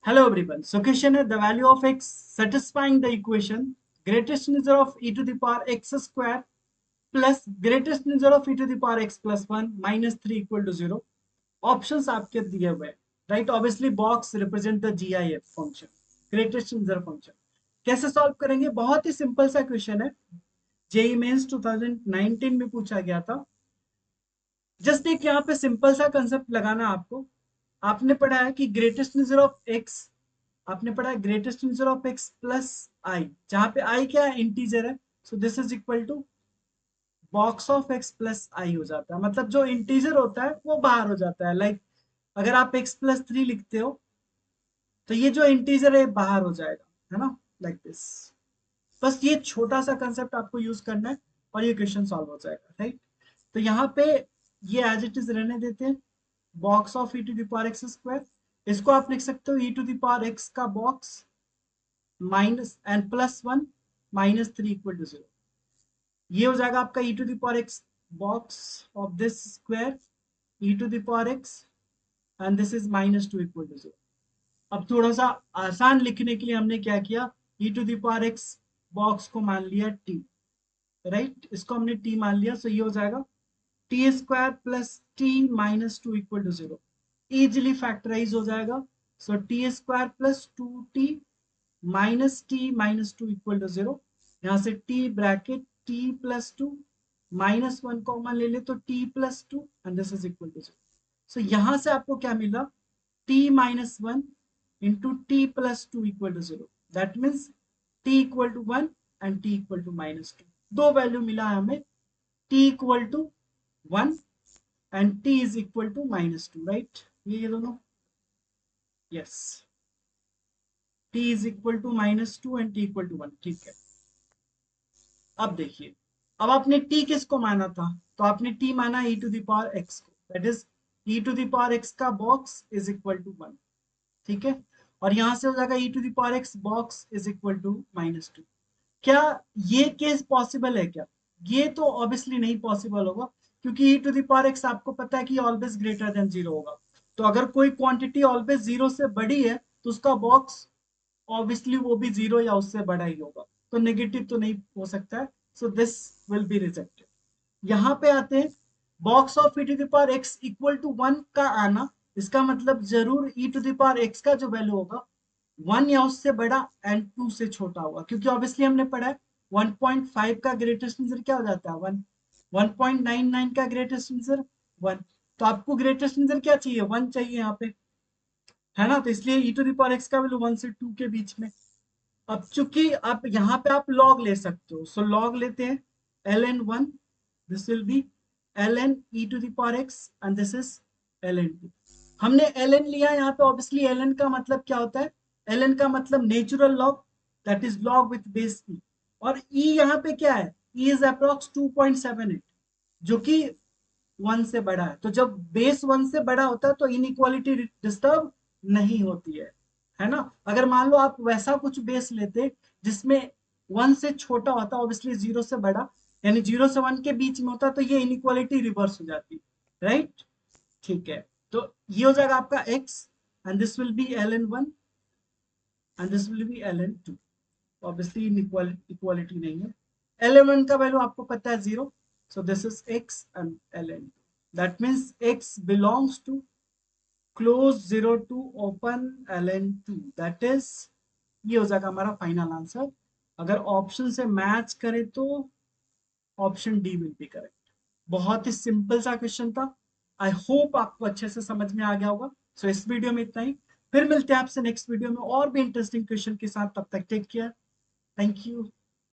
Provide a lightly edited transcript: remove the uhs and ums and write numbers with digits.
Hello everyone. So question है the value of x satisfying the equation greatest number of e to the power x square plus greatest number of e to the power x plus 1 minus 3 equal to 0. Options आपके दिए हुए हैं, right. Obviously box represent the GIF function, greatest number function. कैसे solve करेंगे? बहुत ही simple सा question है, जेई मेंस 2019 में पूछा गया था. जस्ट एक यहाँ पे सिंपल सा कंसेप्ट लगाना आपको. आपने पढ़ा है कि ग्रेटेस्ट नंबर ऑफ एक्स, आपने पढ़ा है greatest number of x plus i, जहां पे आई क्या है? इंटीजर है. So this is equal to box of x plus i हो जाता है. मतलब जो इंटीजर होता है वो बाहर हो जाता है. लाइक अगर आप एक्स प्लस 3 लिखते हो तो ये जो इंटीजर है बाहर हो जाएगा, है ना, लाइक दिस. बस ये छोटा सा कंसेप्ट आपको यूज करना है और ये क्वेश्चन सॉल्व हो जाएगा, राइट. तो यहाँ पे ये एज इट इज रहने देते हैं, box of e to the power x square. इसको आप लिख सकते हो e to the power x का box minus n plus 1 minus 3 equal to 0. ये हो जाएगा आपका e to the power x box of this square e to the power x and this is minus 2 equal to 0. अब थोड़ा सा आसान लिखने के लिए हमने क्या किया, e to the power x box को मान लिया टी, राइट. इसको हमने टी मान लिया. सो ये हो जाएगा t square plus t minus 2 equal to 0. Easily factorise हो जाएगा. So t square plus 2t minus t minus 2 equal to 0. यहाँ से t bracket t plus 2 minus 1 common ले ले तो t plus 2 and this is equal to 0. So यहाँ से आपको क्या मिला? t minus 1 into t plus 2 equal to 0. That means t equal to 1 and t equal to minus 2. दो value मिला है हमें, t equal to 1 and t is equal to minus 2, right. ये दोनों, yes, t is equal to minus 2 and t equal to 1. ठीक है. अब देखिए, अब आपने t किसको माना था? तो आपने t माना e to the power x को, that is e to the power x का बॉक्स इज इक्वल टू 1. ठीक है. और यहां से हो जाएगा e to the power x box is equal to minus 2. क्या ये केस पॉसिबल है क्या? ये तो ऑब्वियसली नहीं पॉसिबल होगा, क्योंकि e to the power x आपको पता है कि ऑलवेज ग्रेटर देन 0 होगा. तो अगर कोई क्वांटिटी ऑलवेज 0 से बड़ी है तो उसका बॉक्स ऑब्वियसली वो भी 0 या उससे बड़ा ही होगा. तो नेगेटिव तो नहीं हो सकता है. So this will be rejected. यहाँ पे आते हैं, box of e to the power x equal to 1 का आना, इसका मतलब जरूर e to the power x का जो वैल्यू होगा 1 या उससे बड़ा एंड 2 से छोटा होगा. क्योंकि ऑब्वियसली हमने पढ़ा है 1.5 का ग्रेटेस्ट आंसर क्या हो जाता है? 1. 1.99 का ग्रेटेस्ट आंसर 1. तो आपको ग्रेटेस्ट आंसर क्या चाहिए? 1 चाहिए यहाँ पे, है ना. तो इसलिए ई टू द पावर एक्स का वैल्यू 1 से 2 के बीच में. अब चूंकि आप यहाँ पे आप लॉग ले सकते हो, सो लॉग लेते हैं ln 1. This will be ln e to the power x and this is ln 2. हमने ln लिया यहाँ पे. ऑब्वियसली ln का मतलब क्या होता है? ln का मतलब natural log, that is log with base e. और e यहाँ पे क्या है? e इज अप्रोक्स 2.78, जो कि 1 से बड़ा है. तो जब बेस 1 से बड़ा होता है तो इनइक्वालिटी डिस्टर्ब नहीं होती है ना. अगर मान लो आप वैसा कुछ बेस लेते जिसमें 1 से छोटा होता, ऑब्वियसली 0 से बड़ा, यानी 0 से 1 के बीच में होता, तो ये इनइक्वालिटी रिवर्स हो जाती, राइट. ठीक है. तो ये हो जाएगा आपका x and this will be ln 1 and this will be ln 2. Obviously equality नहीं है. ln 1 का वैल्यू आपको पता है 0. So this is x and ln 2. That means x belongs to close 0 to open ln 2. That is, ये हो जाएगा हमारा फाइनल आंसर. अगर ऑप्शन से मैच करे तो option D will be correct. बहुत ही सिंपल सा क्वेश्चन था. आई होप आपको अच्छे से समझ में आ गया होगा. सो इस वीडियो में इतना ही. फिर मिलते हैं आपसे नेक्स्ट वीडियो में और भी इंटरेस्टिंग क्वेश्चन के साथ. तब तक टेक केयर. Thank you.